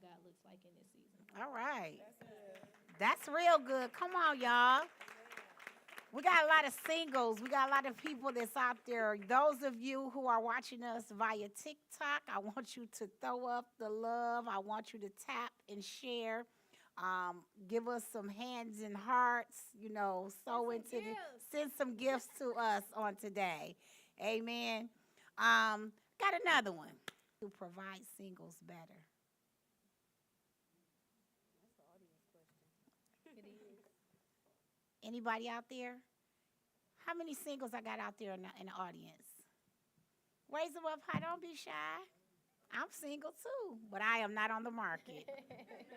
God looks like in this season. All right. That's good. That's real good. Come on, y'all. We got a lot of singles. We got a lot of people that's out there. Those of you who are watching us via TikTok, I want you to throw up the love. I want you to tap and share. Give us some hands and hearts, sow into the, send some gifts to us on today. Amen. Got another one. To provide singles better. That's an audience question. It is. Anybody out there? How many singles I got out there in the audience? Raise them up high. Don't be shy. I'm single too, but I am not on the market.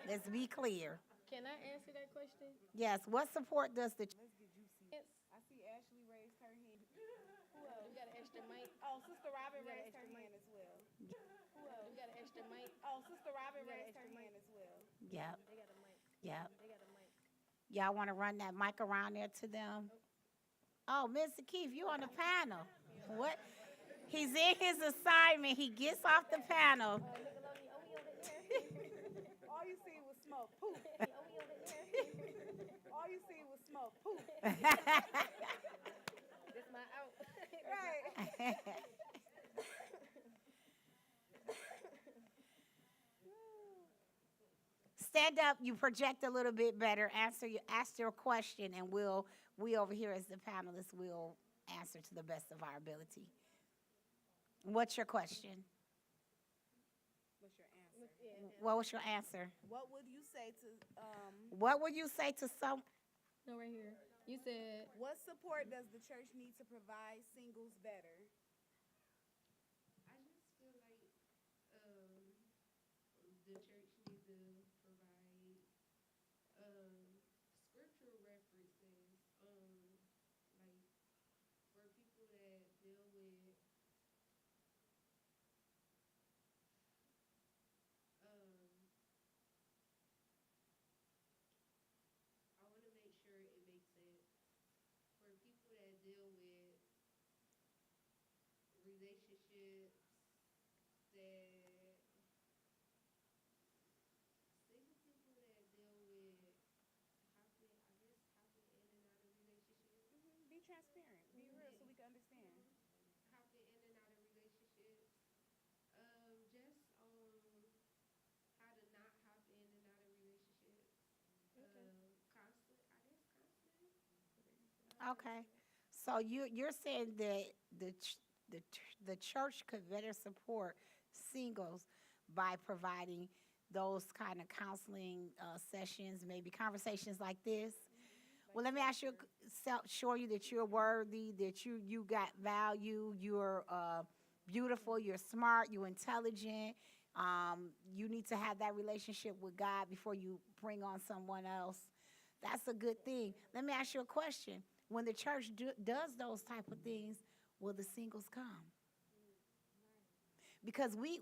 Let's be clear. Can I answer that question? Yes. What support does the Let's get juicy. Yes. I see Ashley raised her hand. Who We else? got an extra mic. Oh, Sister Robin You got an raised her extra mic? hand as well. Who else? We got an extra mic. Oh, Sister Robin You got an raised her extra mic? hand as well. Yep. They got a mic. Yep. They got a mic. Y'all want to run that mic around there to them? Oh, Mr. Keith, you on the panel. What? He's in his assignment. He gets off the panel. Nickelodeon, oh, we on the air. All you see was smoke. Poof. Oh, we on the air. All you see was smoke. Poof. This my out. Right. Stand up. You project a little bit better. Ask your question, and we over here as the panelists will answer to the best of our ability. What's your question? What's your answer? What was your answer? What would you say to What would you say to some? No, right here. You said what support does the church need to provide singles better? I just feel like the church needs to provide scriptural references, like for people that deal with I want to make sure it makes sense for people that deal with relationships that single people that deal with hopping, I guess hopping in and out of relationships, Be transparent. Be real so we can understand. hopping in and out of relationships, just how to not hop in and out of relationships, constant, I guess constant. Okay. So you're saying that the church could better support singles by providing those kind of counseling sessions, maybe conversations like this. Well, let me ask you, show you that you're worthy, that you got value, you're beautiful, you're smart, you're intelligent. You need to have that relationship with God before you bring on someone else. That's a good thing. Let me ask you a question. When the church does those type of things, will the singles come? Because we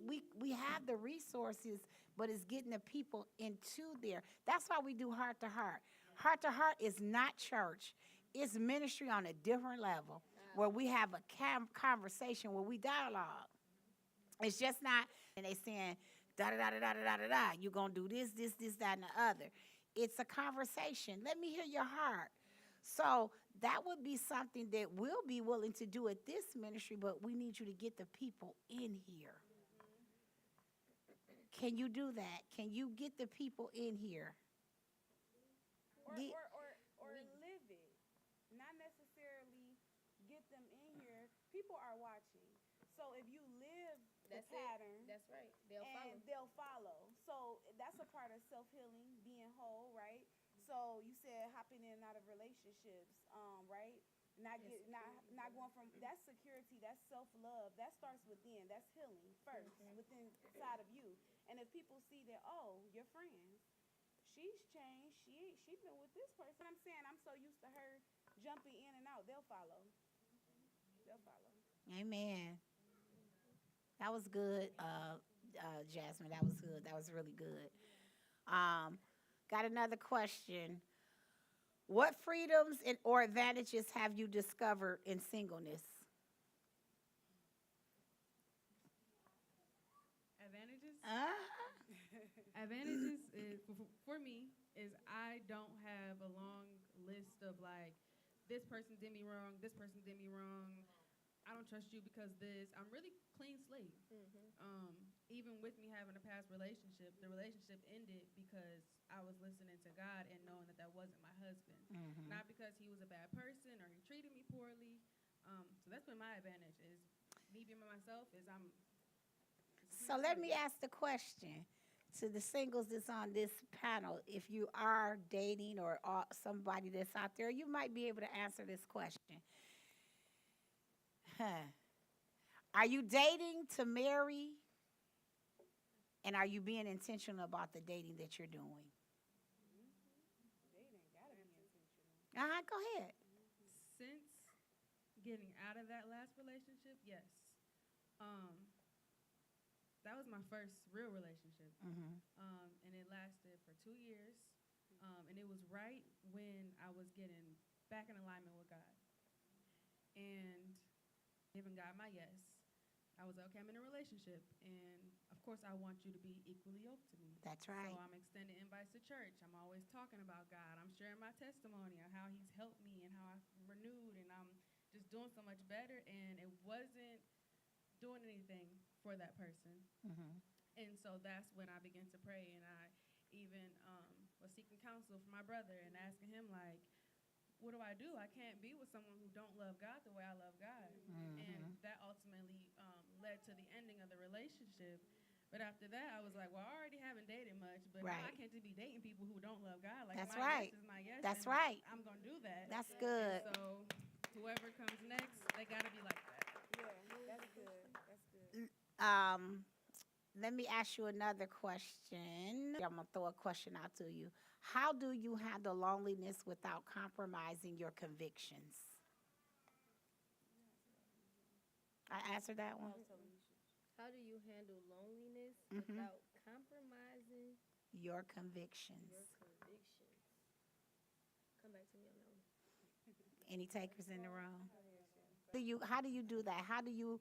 have the resources, but it's getting the people into there. That's why we do heart to heart. Heart to heart is not church. It's ministry on a different level where we have a conversation, where we dialogue. It's just not, and they saying, da da da da da da da da. You're going to do this, that, and the other. It's a conversation. Let me hear your heart. So that would be something that we'll be willing to do at this ministry, but we need you to get the people in here. Can you do that? Can you get the people in here? Or, Get- or live it. Not necessarily get them in here. People are watching. So if you live the that's pattern, it. That's right. They'll follow. and they'll follow. So that's a part of self-healing, being whole, right? So you said hopping in and out of relationships, right? Not going from that's security, that's self-love. That starts within. That's healing 1st within inside of you. And if people see that, oh, your friends, she's changed. She been with this person. I'm saying I'm so used to her jumping in and out. They'll follow. They'll follow. Amen. That was good, Jasmine. That was good. That was really good. Got another question. What freedoms or advantages have you discovered in singleness? Advantages? Uh, Advantages this person did me wrong, this person did me wrong. I don't trust you because this. I'm really clean slate. Even with me having a past relationship, the relationship ended because I was listening to God and knowing that that wasn't my husband. Not because he was a bad person or he treated me poorly. So that's been my advantage is me being by myself is I'm. So let me ask the question to the singles that's on this panel. If you are dating or somebody that's out there, you might be able to answer this question. Are you dating to marry? And are you being intentional about the dating that you're doing? Dating gotta be intentional. Go ahead. Since getting out of that last relationship, yes. That was my first real relationship. And it lasted for 2 years. And it was right when I was getting back in alignment with God. And giving God my yes. I was like, okay, I'm in a relationship. And of course, I want you to be equally yoked to me. That's right. So I'm extending invites to church. I'm always talking about God. I'm sharing my testimony on how he's helped me and how I've renewed. And I'm just doing so much better. And it wasn't doing anything for that person. And so that's when I began to pray. And I even was seeking counsel from my brother and asking him, like, what do? I can't be with someone who don't love God the way I love God. And that ultimately led to the ending of the relationship. But after that, I was like, well, I already haven't dated much, but now I can't just be dating people who don't love God. Like, that's my right. yes is my yes. That's and right. I'm going to do that. That's good. And so whoever comes next, they got to be like that. Yeah, that's good. That's good. Let me ask you another question. I'm going to throw a question out to you. How do you handle loneliness without compromising your convictions? I answered that one. How do you handle loneliness without compromising Your convictions. your convictions? Come back to me on that one. Any takers in the room? How do you do that? How do you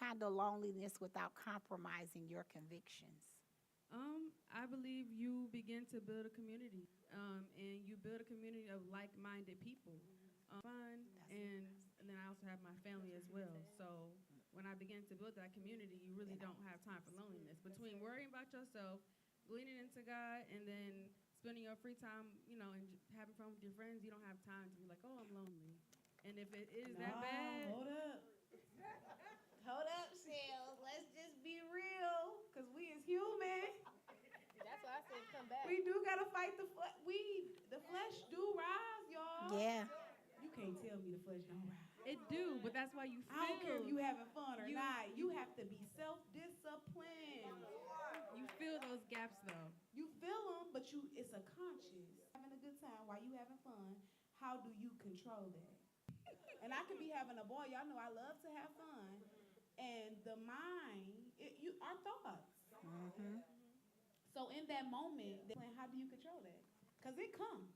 handle loneliness without compromising your convictions? I believe you begin to build a community, and you build a community of like-minded people. Fun, and then I also have my family as well. So when I begin to build that community, you really don't have time for loneliness. Between worrying about yourself, gleaning into God, and then spending your free time, and having fun with your friends, you don't have time to be like, oh, I'm lonely. And if it is that bad, Hold up. Hold up, Shells. Let's just be real, because we is human. That's why I said come back. We do got to fight the flesh. The flesh do rise, y'all. Yeah. You can't tell me the flesh don't rise. it do, but that's why you feel. I don't care if you having fun or not. You have to be self-disciplined. You feel those gaps, though. You feel them, but it's a conscious. Having a good time while you having fun. How do you control that? And I could be having a ball. Y'all know I love to have fun. And the mind, our thoughts. So in that moment, how do you control that? Because it comes.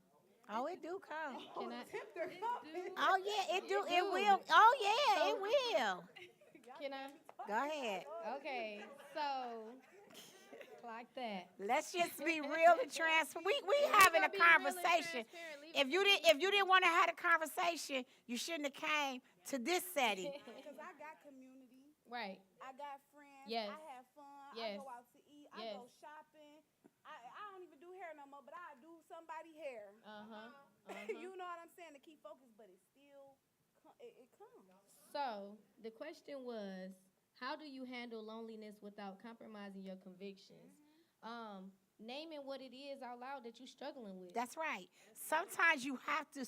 Oh, it do come. Can I- Tempter coming. Oh yeah, it do. It do. will. Oh yeah, it will. Can I? Go ahead. Okay, so like that. Let's just be real and transparent. We having a Gonna be real and conversation. transparent. Leave If you didn't want to have a conversation, you shouldn't have came to this setting. Because I got community. Right. I got friends. Yes. I have fun. Yes. I go out to eat. I Yes. go shopping. I don't even do hair no more, but I do somebody hair. You know what I'm saying? To keep focused, but it still it comes. So the question was, how do you handle loneliness without compromising your convictions? Naming what it is out loud that you're struggling with. That's right. Sometimes you have to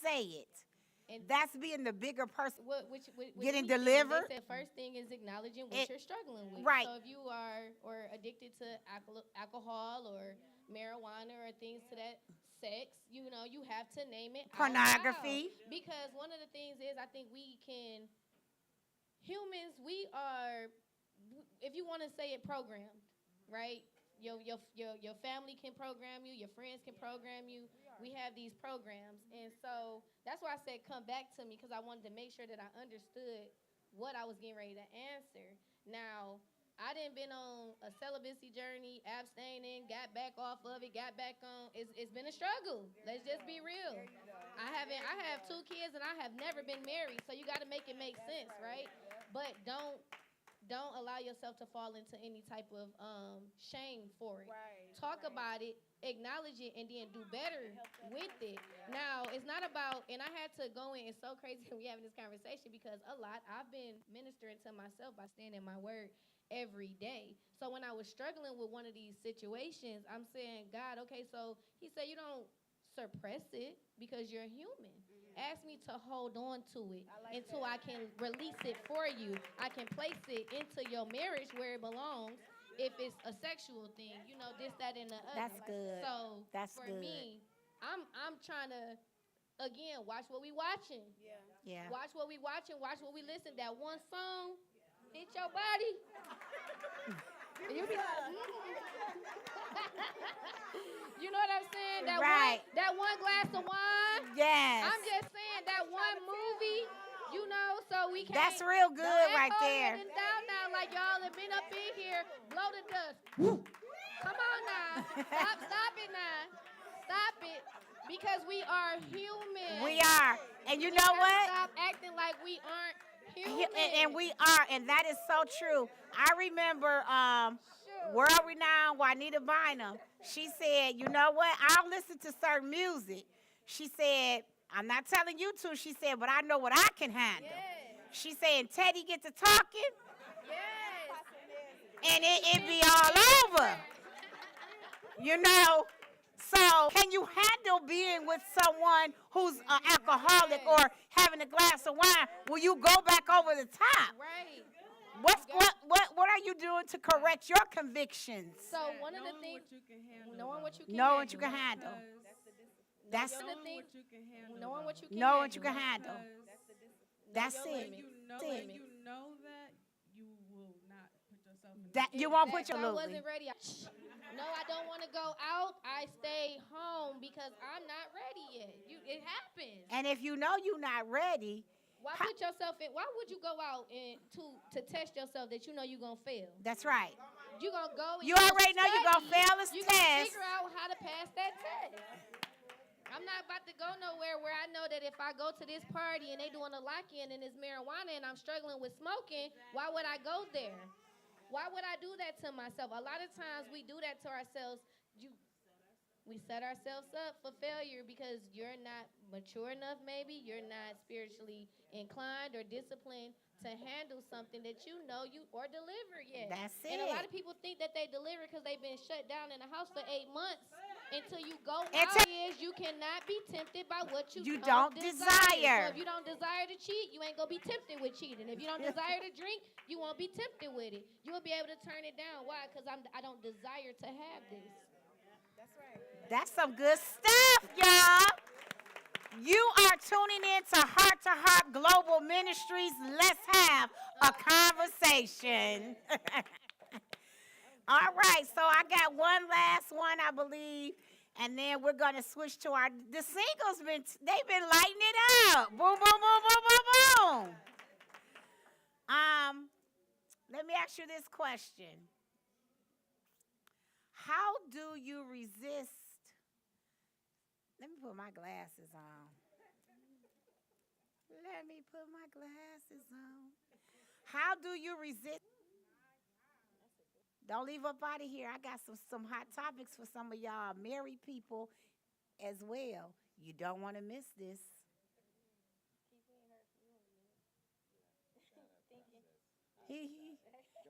say it. And That's being the bigger person. which Getting we did. delivered. They said first thing is acknowledging what you're struggling with. Right. So if you are or addicted to alcohol or marijuana or things to that sex, you have to name it. Pornography. Out loud. Because one of the things is I think humans, if you want to say it, programmed, right? Your family can program you, your friends can program you. We have these programs, and so that's why I said come back to me, because I wanted to make sure that I understood what I was getting ready to answer. Now, I didn't been on a celibacy journey, abstaining, got back off of it, got back on. It's been a struggle. Let's just be real. There you go. I have 2 kids and I have never been married, so you got to make it make sense, right? But don't allow yourself to fall into any type of shame for it. Right. Talk right. about it, acknowledge it, and then do better Help that with it. Now, it's not about, and I had to go in, it's so crazy we having this conversation because I've been ministering to myself by standing in my word every day. So when I was struggling with one of these situations, I'm saying, God, okay, so he said, you don't suppress it because you're human. Ask me to hold on to it until I can release it for you. I can place it into your marriage where it belongs. If it's a sexual thing, this, that, and the other. That's good. So That's for good. me, I'm trying to again watch what we watching. Yeah. Yeah. Watch what we watching. Watch what we listen. That one song hit your body. And you be like, you know what I'm saying? Right. That one glass of wine. Yes. I'm just saying that one movie, so we can't. That's real good don't right act there. holier than thou now, like y'all have been up in here, blow the dust. Come on now. Stop it now. Stop it. Because we are human. We are. And you We know gotta what? Stop acting like we aren't human. And we are, and that is so true. I remember world renowned Juanita Bynum. She said, you know what? I'll listen to certain music. She said, I'm not telling you to. She said, but I know what I can handle. Yes. She said, and Teddy get to talking, Yes. and it be all over. You know? So can you handle being with someone who's an alcoholic or having a glass of wine? Will you go back over the top? Right. What are you doing to correct your convictions? So one of the Knowing things, what you can handle. knowing what you can Knowing handle. what you can handle. Because That's Knowing knowing the thing- what you can handle. knowing what you can know handle. what you can handle. Because That's your it. when limits. you know, That's when it. you know that, you will not put yourself in That you won't put If your I absolutely. wasn't ready. No, I don't want to go out. I stay home because I'm not ready yet. It happens. And if you know you're not ready, Why put yourself in? Why would you go out and to test yourself that you know you're gonna fail? that's right. You gonna go. And You already know you're gonna study, fail this you gonna test. figure out how to pass that test. I'm not about to go nowhere where I know that if I go to this party and they doing a lock-in and it's marijuana and I'm struggling with smoking, why would I go there? Why would I do that to myself? A lot of times we do that to ourselves. We set ourselves up for failure because you're not mature enough, maybe. You're not spiritually inclined or disciplined to handle something that you know you or deliver yet. That's And a lot it. of people think that they deliver because they've been shut down in the house for 8 months. Until you go Until- out, you cannot be tempted by what you don't desire. So if you don't desire to cheat, you ain't gonna be tempted with cheating. If you don't desire to drink, you won't be tempted with it. You will be able to turn it down. Why? Because I don't desire to have this. That's right. That's some good stuff, y'all. You are tuning in to Heart Global Ministries. Let's have a conversation. All right, so I got one last one, I believe, and then we're gonna switch to the singles. They've been lighting it up. Boom, boom, boom, boom, boom, boom. Let me ask you this question: how do you resist? Let me put my glasses on. Let me put my glasses on. How do you resist? Don't leave up out of here. I got some hot topics for some of y'all married people as well. You don't want to miss this. He